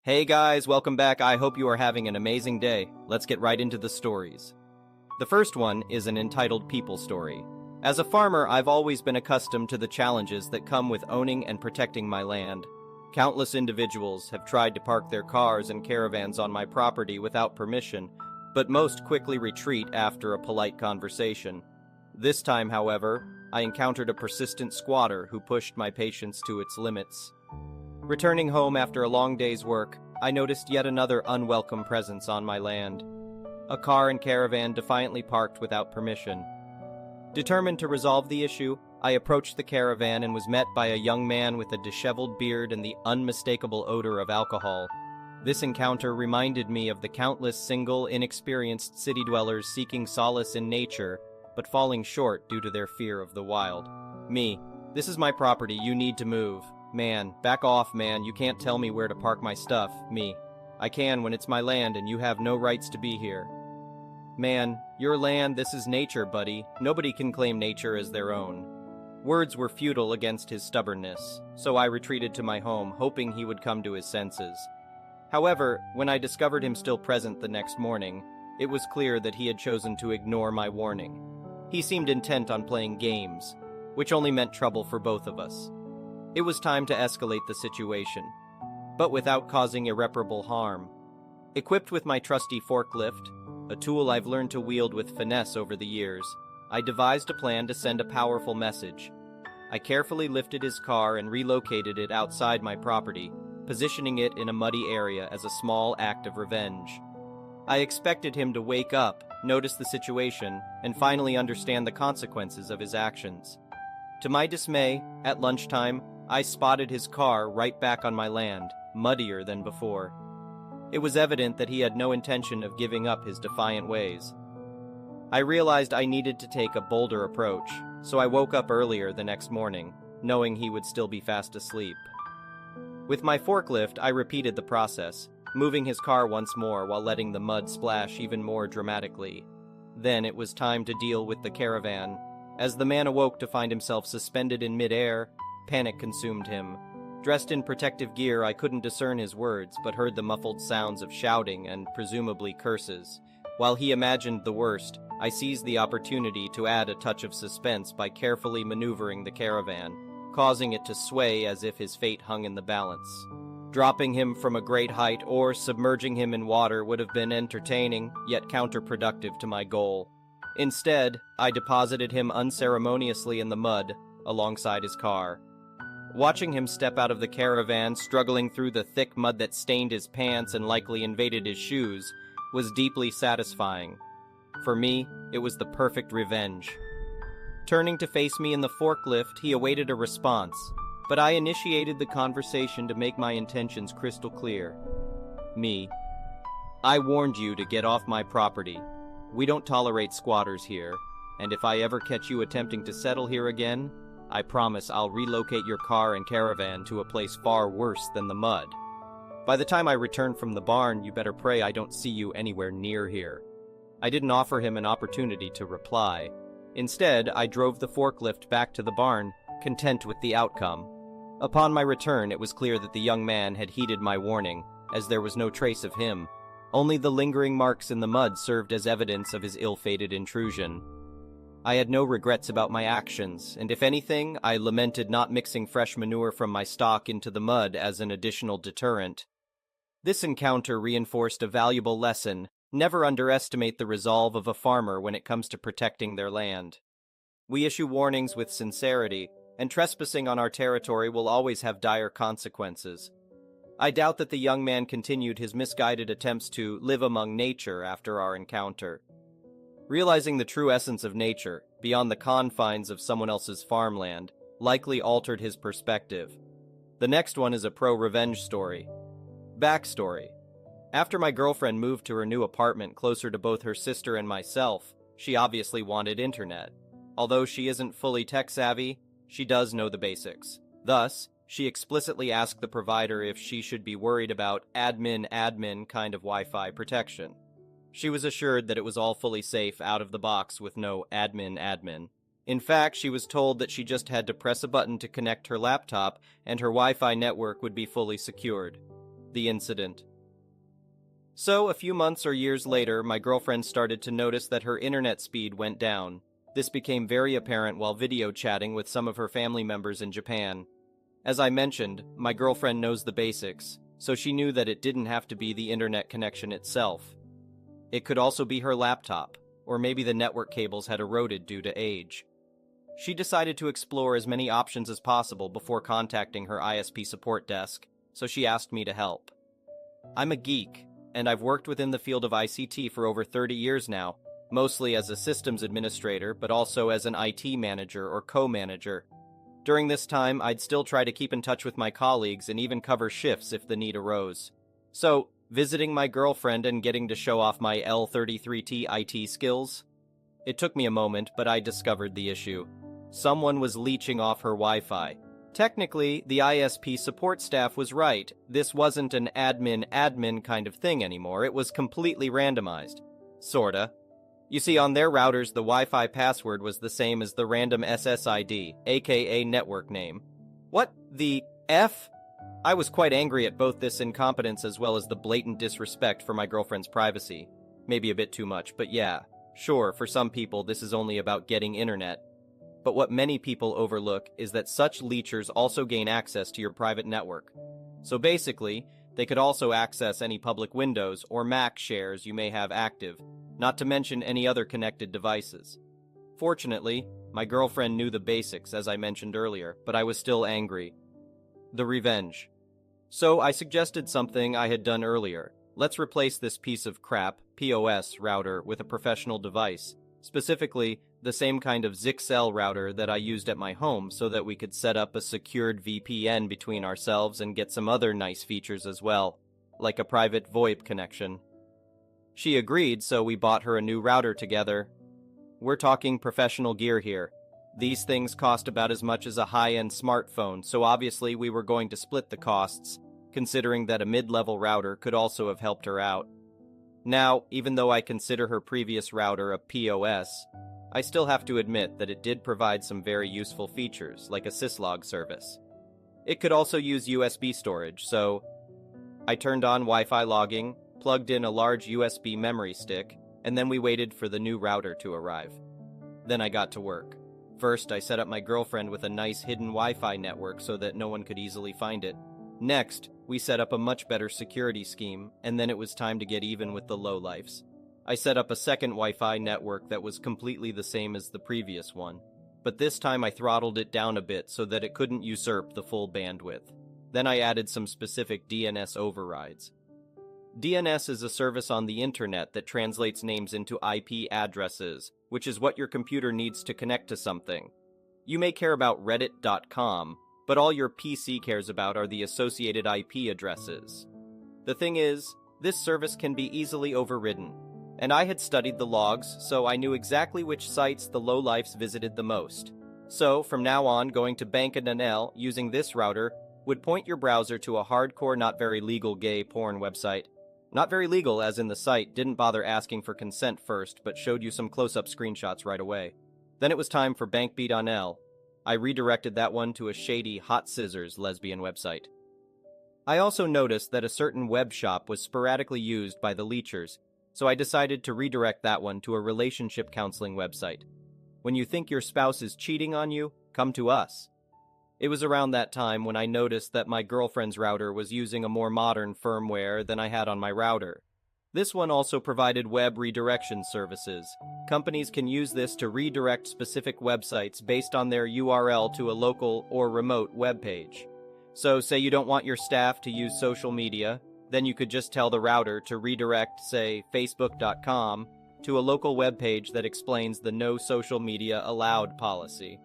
Hey guys, welcome back. I hope you are having an amazing day. Let's get right into the stories. The first one is an entitled People Story. As a farmer, I've always been accustomed to the challenges that come with owning and protecting my land. Countless individuals have tried to park their cars and caravans on my property without permission, but most quickly retreat after a polite conversation. This time, however, I encountered a persistent squatter who pushed my patience to its limits. Returning home after a long day's work, I noticed yet another unwelcome presence on my land. A car and caravan defiantly parked without permission. Determined to resolve the issue, I approached the caravan and was met by a young man with a disheveled beard and the unmistakable odor of alcohol. This encounter reminded me of the countless single, inexperienced city dwellers seeking solace in nature, but falling short due to their fear of the wild. Me, this is my property, you need to move. Man, back off, man, you can't tell me where to park my stuff. Me, I can when it's my land and you have no rights to be here. Man, your land, this is nature, buddy. Nobody can claim nature as their own. Words were futile against his stubbornness, so I retreated to my home, hoping he would come to his senses. However, when I discovered him still present the next morning, it was clear that he had chosen to ignore my warning. He seemed intent on playing games, which only meant trouble for both of us. It was time to escalate the situation, but without causing irreparable harm. Equipped with my trusty forklift, a tool I've learned to wield with finesse over the years, I devised a plan to send a powerful message. I carefully lifted his car and relocated it outside my property, positioning it in a muddy area as a small act of revenge. I expected him to wake up, notice the situation, and finally understand the consequences of his actions. To my dismay, at lunchtime, I spotted his car right back on my land, muddier than before. It was evident that he had no intention of giving up his defiant ways. I realized I needed to take a bolder approach, so I woke up earlier the next morning, knowing he would still be fast asleep. With my forklift, I repeated the process, moving his car once more while letting the mud splash even more dramatically. Then it was time to deal with the caravan. As the man awoke to find himself suspended in midair, panic consumed him. Dressed in protective gear, I couldn't discern his words, but heard the muffled sounds of shouting and presumably curses. While he imagined the worst, I seized the opportunity to add a touch of suspense by carefully maneuvering the caravan, causing it to sway as if his fate hung in the balance. Dropping him from a great height or submerging him in water would have been entertaining, yet counterproductive to my goal. Instead, I deposited him unceremoniously in the mud, alongside his car. Watching him step out of the caravan, struggling through the thick mud that stained his pants and likely invaded his shoes, was deeply satisfying. For me, it was the perfect revenge. Turning to face me in the forklift, he awaited a response, but I initiated the conversation to make my intentions crystal clear. Me, I warned you to get off my property. We don't tolerate squatters here, and if I ever catch you attempting to settle here again, I promise I'll relocate your car and caravan to a place far worse than the mud. By the time I return from the barn, you better pray I don't see you anywhere near here. I didn't offer him an opportunity to reply. Instead, I drove the forklift back to the barn, content with the outcome. Upon my return, it was clear that the young man had heeded my warning, as there was no trace of him. Only the lingering marks in the mud served as evidence of his ill-fated intrusion. I had no regrets about my actions, and if anything, I lamented not mixing fresh manure from my stock into the mud as an additional deterrent. This encounter reinforced a valuable lesson: never underestimate the resolve of a farmer when it comes to protecting their land. We issue warnings with sincerity, and trespassing on our territory will always have dire consequences. I doubt that the young man continued his misguided attempts to live among nature after our encounter. Realizing the true essence of nature, beyond the confines of someone else's farmland, likely altered his perspective. The next one is a pro-revenge story. Backstory. After my girlfriend moved to her new apartment closer to both her sister and myself, she obviously wanted internet. Although she isn't fully tech-savvy, she does know the basics. Thus, she explicitly asked the provider if she should be worried about admin kind of Wi-Fi protection. She was assured that it was all fully safe out of the box with no admin. In fact, she was told that she just had to press a button to connect her laptop and her Wi-Fi network would be fully secured. The incident. So, a few months or years later, my girlfriend started to notice that her internet speed went down. This became very apparent while video chatting with some of her family members in Japan. As I mentioned, my girlfriend knows the basics, so she knew that it didn't have to be the internet connection itself. It could also be her laptop, or maybe the network cables had eroded due to age. She decided to explore as many options as possible before contacting her ISP support desk, so she asked me to help. I'm a geek, and I've worked within the field of ICT for over 30 years now, mostly as a systems administrator, but also as an IT manager or co-manager. During this time, I'd still try to keep in touch with my colleagues and even cover shifts if the need arose. So, visiting my girlfriend and getting to show off my L33T IT skills? It took me a moment, but I discovered the issue. Someone was leeching off her Wi-Fi. Technically, the ISP support staff was right. This wasn't an admin kind of thing anymore. It was completely randomized. Sorta. You see, on their routers, the Wi-Fi password was the same as the random SSID, aka network name. What the F? I was quite angry at both this incompetence as well as the blatant disrespect for my girlfriend's privacy. Maybe a bit too much, but yeah. Sure, for some people, this is only about getting internet. But what many people overlook is that such leechers also gain access to your private network. So basically, they could also access any public Windows or Mac shares you may have active, not to mention any other connected devices. Fortunately, my girlfriend knew the basics, as I mentioned earlier, but I was still angry. The revenge. So I suggested something I had done earlier. Let's replace this piece of crap, POS router, with a professional device, specifically the same kind of ZXL router that I used at my home so that we could set up a secured VPN between ourselves and get some other nice features as well, like a private VoIP connection. She agreed, so we bought her a new router together. We're talking professional gear here. These things cost about as much as a high-end smartphone, so obviously we were going to split the costs, considering that a mid-level router could also have helped her out. Now, even though I consider her previous router a POS, I still have to admit that it did provide some very useful features, like a syslog service. It could also use USB storage, so I turned on Wi-Fi logging, plugged in a large USB memory stick, and then we waited for the new router to arrive. Then I got to work. First, I set up my girlfriend with a nice hidden Wi-Fi network so that no one could easily find it. Next, we set up a much better security scheme, and then it was time to get even with the lowlifes. I set up a second Wi-Fi network that was completely the same as the previous one, but this time I throttled it down a bit so that it couldn't usurp the full bandwidth. Then I added some specific DNS overrides. DNS is a service on the internet that translates names into IP addresses, which is what your computer needs to connect to something. You may care about reddit.com, but all your PC cares about are the associated IP addresses. The thing is, this service can be easily overridden, and I had studied the logs, so I knew exactly which sites the lowlifes visited the most. So, from now on, going to Bank.nl using this router would point your browser to a hardcore, not very legal gay porn website. Not very legal, as in the site didn't bother asking for consent first, but showed you some close-up screenshots right away. Then it was time for Bank.nl. I redirected that one to a shady Hot Scissors lesbian website. I also noticed that a certain web shop was sporadically used by the leechers, so I decided to redirect that one to a relationship counseling website. When you think your spouse is cheating on you, come to us. It was around that time when I noticed that my girlfriend's router was using a more modern firmware than I had on my router. This one also provided web redirection services. Companies can use this to redirect specific websites based on their URL to a local or remote web page. So say you don't want your staff to use social media, then you could just tell the router to redirect, say, facebook.com to a local web page that explains the no social media allowed policy.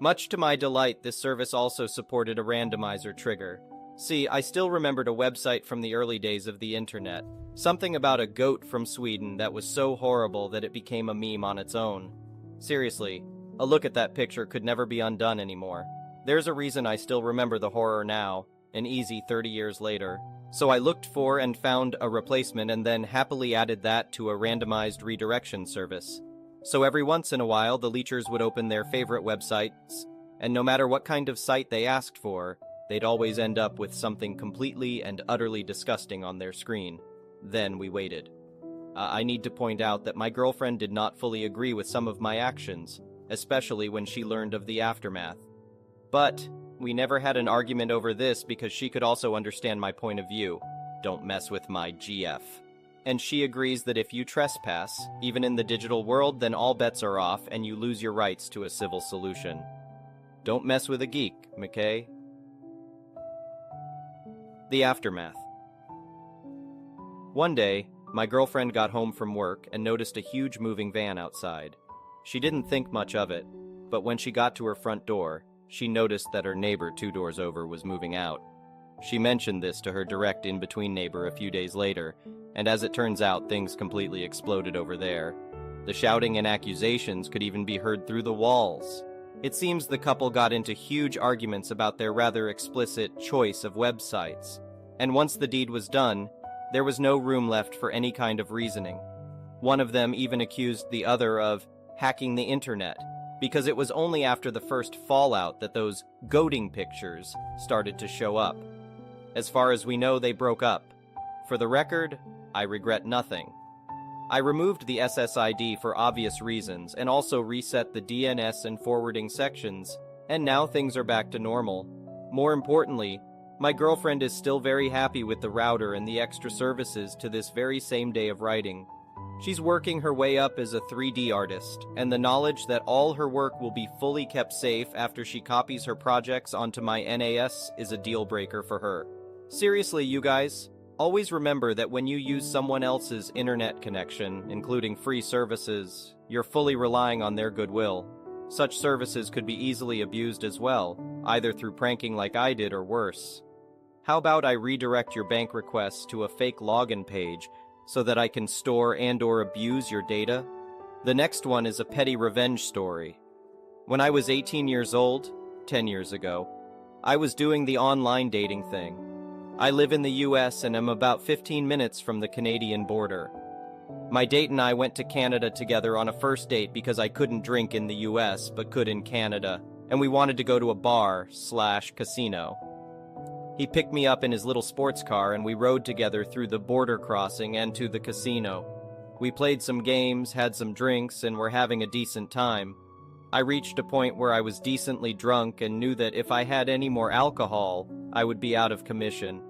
Much to my delight, this service also supported a randomizer trigger. See, I still remembered a website from the early days of the internet. Something about a goat from Sweden that was so horrible that it became a meme on its own. Seriously, a look at that picture could never be undone anymore. There's a reason I still remember the horror now, an easy 30 years later. So I looked for and found a replacement and then happily added that to a randomized redirection service. So every once in a while, the leechers would open their favorite websites, and no matter what kind of site they asked for, they'd always end up with something completely and utterly disgusting on their screen. Then we waited. I need to point out that my girlfriend did not fully agree with some of my actions, especially when she learned of the aftermath. But we never had an argument over this because she could also understand my point of view. Don't mess with my GF. And she agrees that if you trespass, even in the digital world, then all bets are off and you lose your rights to a civil solution. Don't mess with a geek, McKay. The aftermath. One day, my girlfriend got home from work and noticed a huge moving van outside. She didn't think much of it, but when she got to her front door, she noticed that her neighbor 2 doors over was moving out. She mentioned this to her direct in-between neighbor a few days later, and as it turns out, things completely exploded over there. The shouting and accusations could even be heard through the walls. It seems the couple got into huge arguments about their rather explicit choice of websites, and once the deed was done, there was no room left for any kind of reasoning. One of them even accused the other of hacking the internet, because it was only after the first fallout that those goating pictures started to show up. As far as we know, they broke up. For the record, I regret nothing. I removed the SSID for obvious reasons and also reset the DNS and forwarding sections, and now things are back to normal. More importantly, my girlfriend is still very happy with the router and the extra services to this very same day of writing. She's working her way up as a 3D artist, and the knowledge that all her work will be fully kept safe after she copies her projects onto my NAS is a deal breaker for her. Seriously, you guys, always remember that when you use someone else's internet connection, including free services, you're fully relying on their goodwill. Such services could be easily abused as well, either through pranking like I did or worse. How about I redirect your bank requests to a fake login page so that I can store and/or abuse your data? The next one is a petty revenge story. When I was 18 years old, 10 years ago, I was doing the online dating thing. I live in the US and am about 15 minutes from the Canadian border. My date and I went to Canada together on a first date because I couldn't drink in the US but could in Canada, and we wanted to go to a bar/casino. He picked me up in his little sports car and we rode together through the border crossing and to the casino. We played some games, had some drinks, and were having a decent time. I reached a point where I was decently drunk and knew that if I had any more alcohol, I would be out of commission.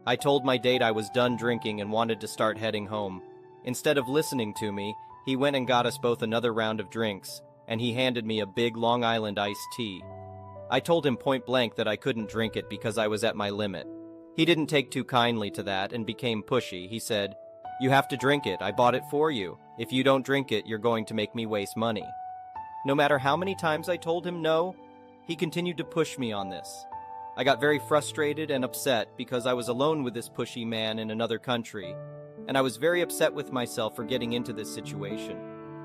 I told my date I was done drinking and wanted to start heading home. Instead of listening to me, he went and got us both another round of drinks, and he handed me a big Long Island iced tea. I told him point blank that I couldn't drink it because I was at my limit. He didn't take too kindly to that and became pushy. He said, "You have to drink it. I bought it for you. If you don't drink it, you're going to make me waste money." No matter how many times I told him no, he continued to push me on this. I got very frustrated and upset because I was alone with this pushy man in another country, and I was very upset with myself for getting into this situation.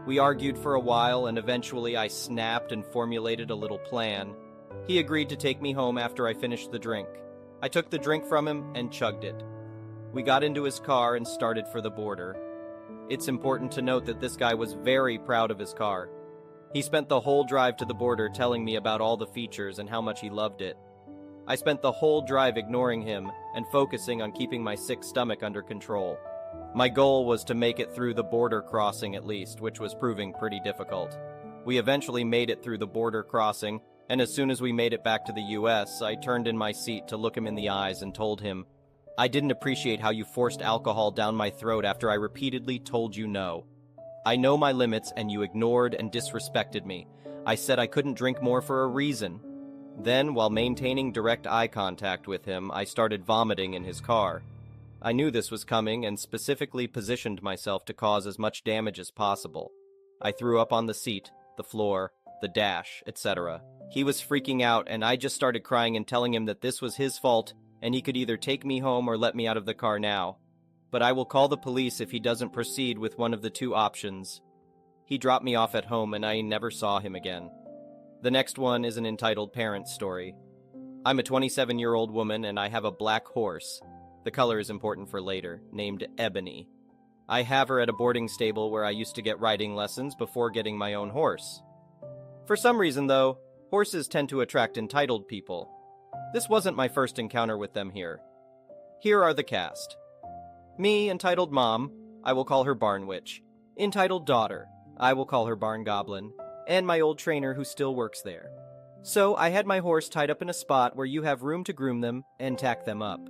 We argued for a while, and eventually I snapped and formulated a little plan. He agreed to take me home after I finished the drink. I took the drink from him and chugged it. We got into his car and started for the border. It's important to note that this guy was very proud of his car. He spent the whole drive to the border telling me about all the features and how much he loved it. I spent the whole drive ignoring him and focusing on keeping my sick stomach under control. My goal was to make it through the border crossing at least, which was proving pretty difficult. We eventually made it through the border crossing, and as soon as we made it back to the US, I turned in my seat to look him in the eyes and told him, "I didn't appreciate how you forced alcohol down my throat after I repeatedly told you no. I know my limits and you ignored and disrespected me. I said I couldn't drink more for a reason." Then, while maintaining direct eye contact with him, I started vomiting in his car. I knew this was coming and specifically positioned myself to cause as much damage as possible. I threw up on the seat, the floor, the dash, etc. He was freaking out and I just started crying and telling him that this was his fault and he could either take me home or let me out of the car now. But I will call the police if he doesn't proceed with one of the two options. He dropped me off at home and I never saw him again. The next one is an entitled parent story. I'm a 27-year-old woman and I have a black horse. The color is important for later, named Ebony. I have her at a boarding stable where I used to get riding lessons before getting my own horse. For some reason, though, horses tend to attract entitled people. This wasn't my first encounter with them here. Here are the cast. Me, entitled Mom, I will call her Barn Witch. Entitled Daughter, I will call her Barn Goblin. And my old trainer who still works there. So I had my horse tied up in a spot where you have room to groom them and tack them up.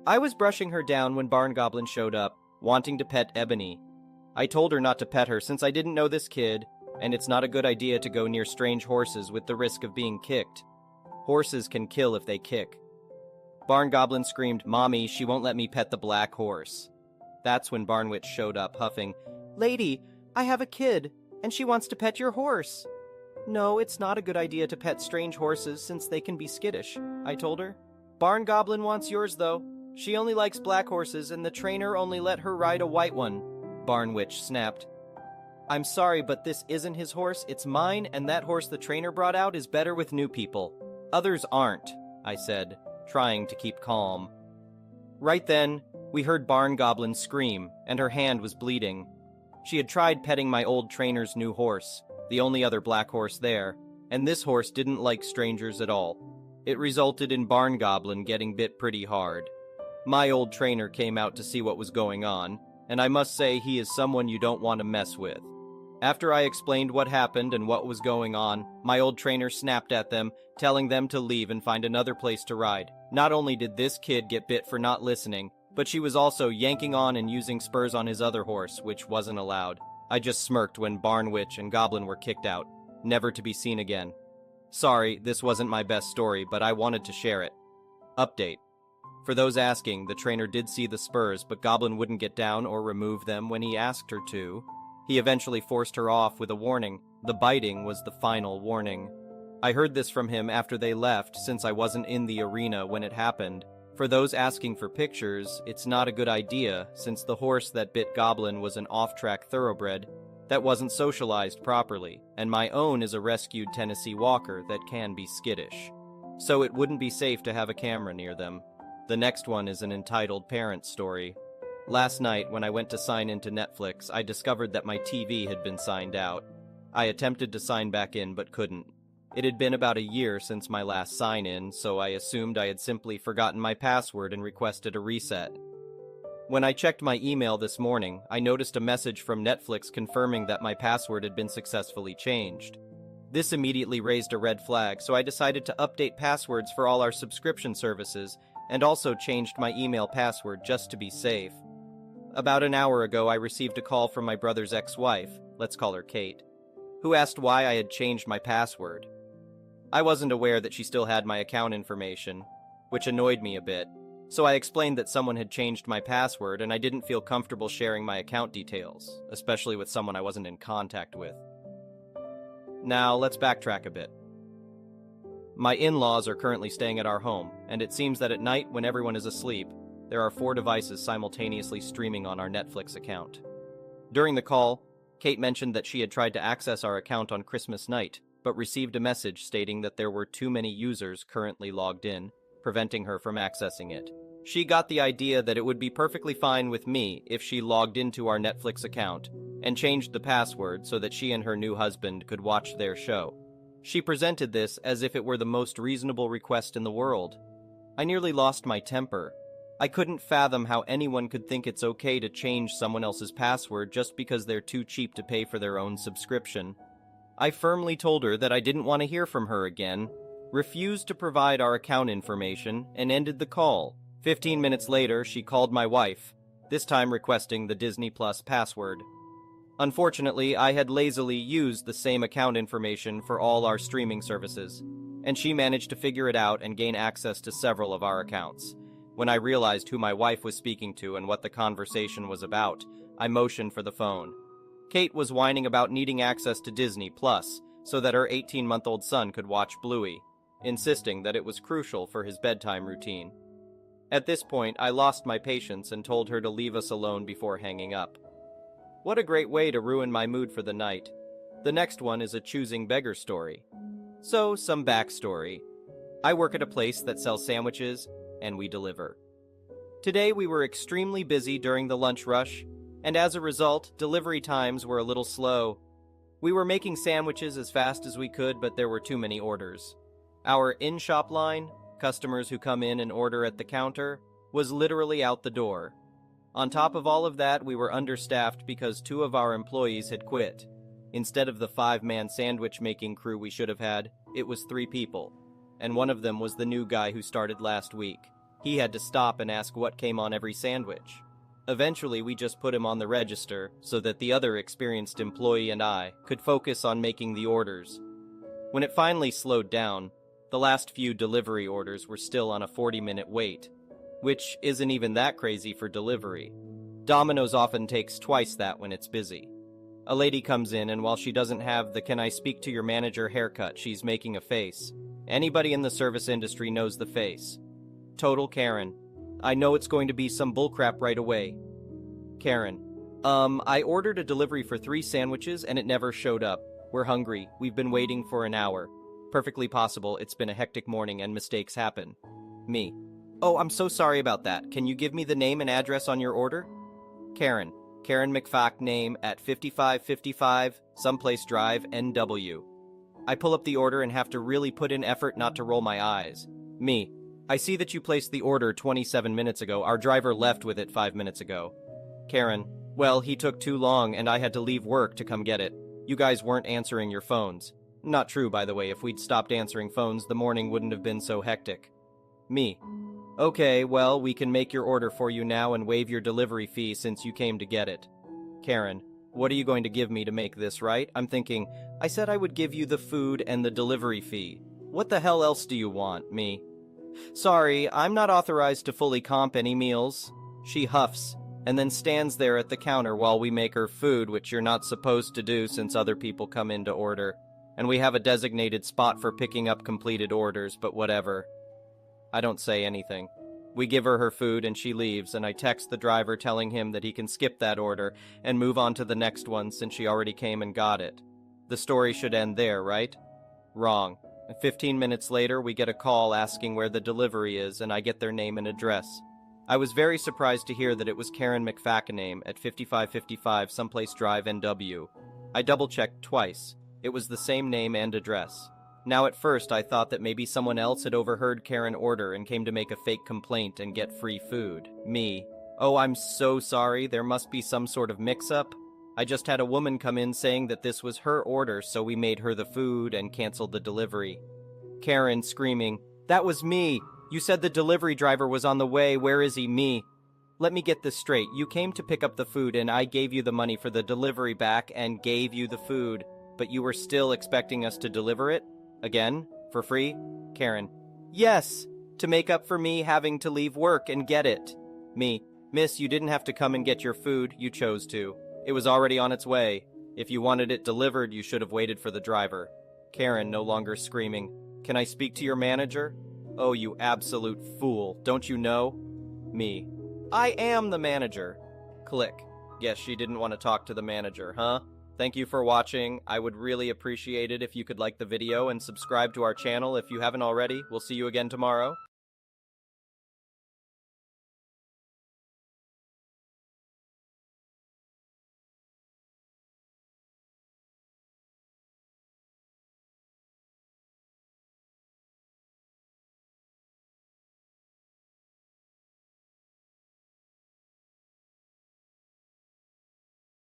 I was brushing her down when Barn Goblin showed up, wanting to pet Ebony. I told her not to pet her since I didn't know this kid, and it's not a good idea to go near strange horses with the risk of being kicked. Horses can kill if they kick. Barn Goblin screamed, "Mommy, she won't let me pet the black horse." That's when Barn Witch showed up, huffing, "Lady, I have a kid, and she wants to pet your horse." "No, it's not a good idea to pet strange horses since they can be skittish," I told her. "Barn Goblin wants yours, though. She only likes black horses, and the trainer only let her ride a white one," Barn Witch snapped. "I'm sorry, but this isn't his horse, it's mine, and that horse the trainer brought out is better with new people. Others aren't," I said, trying to keep calm. Right then, we heard Barn Goblin scream, and her hand was bleeding. She had tried petting my old trainer's new horse, the only other black horse there, and this horse didn't like strangers at all. It resulted in Barn Goblin getting bit pretty hard. My old trainer came out to see what was going on, and I must say he is someone you don't want to mess with. After I explained what happened and what was going on, my old trainer snapped at them, telling them to leave and find another place to ride. Not only did this kid get bit for not listening, but she was also yanking on and using spurs on his other horse, which wasn't allowed. I just smirked when Barn Witch and Goblin were kicked out, never to be seen again. Sorry, this wasn't my best story, but I wanted to share it. Update. For those asking, the trainer did see the spurs, but Goblin wouldn't get down or remove them when he asked her to. He eventually forced her off with a warning. The biting was the final warning. I heard this from him after they left, since I wasn't in the arena when it happened. For those asking for pictures, it's not a good idea, since the horse that bit Goblin was an off-track thoroughbred that wasn't socialized properly, and my own is a rescued Tennessee Walker that can be skittish. So it wouldn't be safe to have a camera near them. The next one is an entitled parent story. Last night, when I went to sign into Netflix, I discovered that my TV had been signed out. I attempted to sign back in, but couldn't. It had been about a year since my last sign-in, so I assumed I had simply forgotten my password and requested a reset. When I checked my email this morning, I noticed a message from Netflix confirming that my password had been successfully changed. This immediately raised a red flag, so I decided to update passwords for all our subscription services and also changed my email password just to be safe. About an hour ago, I received a call from my brother's ex-wife, let's call her Kate, who asked why I had changed my password. I wasn't aware that she still had my account information, which annoyed me a bit, so I explained that someone had changed my password and I didn't feel comfortable sharing my account details, especially with someone I wasn't in contact with. Now, let's backtrack a bit. My in-laws are currently staying at our home, and it seems that at night, when everyone is asleep, there are 4 devices simultaneously streaming on our Netflix account. During the call, Kate mentioned that she had tried to access our account on Christmas night, but received a message stating that there were too many users currently logged in, preventing her from accessing it. She got the idea that it would be perfectly fine with me if she logged into our Netflix account and changed the password so that she and her new husband could watch their show. She presented this as if it were the most reasonable request in the world. I nearly lost my temper. I couldn't fathom how anyone could think it's okay to change someone else's password just because they're too cheap to pay for their own subscription. I firmly told her that I didn't want to hear from her again, refused to provide our account information, and ended the call. 15 minutes later, she called my wife, this time requesting the Disney Plus password. Unfortunately, I had lazily used the same account information for all our streaming services, and she managed to figure it out and gain access to several of our accounts. When I realized who my wife was speaking to and what the conversation was about, I motioned for the phone. Kate was whining about needing access to Disney Plus so that her 18-month-old son could watch Bluey, insisting that it was crucial for his bedtime routine. At this point, I lost my patience and told her to leave us alone before hanging up. What a great way to ruin my mood for the night. The next one is a choosing beggar story. So, some backstory. I work at a place that sells sandwiches, and we deliver. Today we were extremely busy during the lunch rush, and as a result, delivery times were a little slow. We were making sandwiches as fast as we could, but there were too many orders. Our in-shop line customers who come in and order at the counter, was literally out the door. On top of all of that, we were understaffed because 2 of our employees had quit. Instead of the 5-man sandwich making crew we should have had, it was 3 people. And one of them was the new guy who started last week. He had to stop and ask what came on every sandwich. Eventually, we just put him on the register so that the other experienced employee and I could focus on making the orders. When it finally slowed down, the last few delivery orders were still on a 40-minute wait, which isn't even that crazy for delivery. Domino's often takes twice that when it's busy. A lady comes in, and while she doesn't have the "can I speak to your manager" haircut, she's making a face. Anybody in the service industry knows the face. Total Karen. I know it's going to be some bullcrap right away. Karen. I ordered a delivery for 3 sandwiches and it never showed up. We're hungry. We've been waiting for an hour. Perfectly possible. It's been a hectic morning and mistakes happen. Me. Oh, I'm so sorry about that. Can you give me the name and address on your order? Karen. Karen McFack, name at 5555 Someplace Drive, NW. I pull up the order and have to really put in effort not to roll my eyes. Me. I see that you placed the order 27 minutes ago. Our driver left with it 5 minutes ago. Karen. Well, he took too long and I had to leave work to come get it. You guys weren't answering your phones. Not true, by the way. If we'd stopped answering phones, the morning wouldn't have been so hectic. Me. Okay, well, we can make your order for you now and waive your delivery fee since you came to get it. Karen. What are you going to give me to make this right? I'm thinking, I said I would give you the food and the delivery fee. What the hell else do you want? Me. Sorry, I'm not authorized to fully comp any meals. She huffs, and then stands there at the counter while we make her food, which you're not supposed to do since other people come in to order. And we have a designated spot for picking up completed orders, but whatever. I don't say anything. We give her her food and she leaves, and I text the driver telling him that he can skip that order and move on to the next one since she already came and got it. The story should end there, right? Wrong. 15 minutes later, we get a call asking where the delivery is, and I get their name and address. I was very surprised to hear that it was Karen McFackename at 5555 Someplace Drive, NW. I double-checked twice. It was the same name and address. Now at first, I thought that maybe someone else had overheard Karen order and came to make a fake complaint and get free food. Me. Oh, I'm so sorry. There must be some sort of mix-up. I just had a woman come in saying that this was her order, so we made her the food and canceled the delivery. Karen screaming, "That was me! You said the delivery driver was on the way. Where is he?" Me. Let me get this straight. You came to pick up the food and I gave you the money for the delivery back and gave you the food, but you were still expecting us to deliver it? Again? For free? Karen. Yes! To make up for me having to leave work and get it. Me. Miss, you didn't have to come and get your food. You chose to. It was already on its way. If you wanted it delivered, you should have waited for the driver. Karen, no longer screaming. Can I speak to your manager? Oh, you absolute fool. Don't you know? Me. I am the manager. Click. Yes, she didn't want to talk to the manager, huh? Thank you for watching. I would really appreciate it if you could like the video and subscribe to our channel if you haven't already. We'll see you again tomorrow.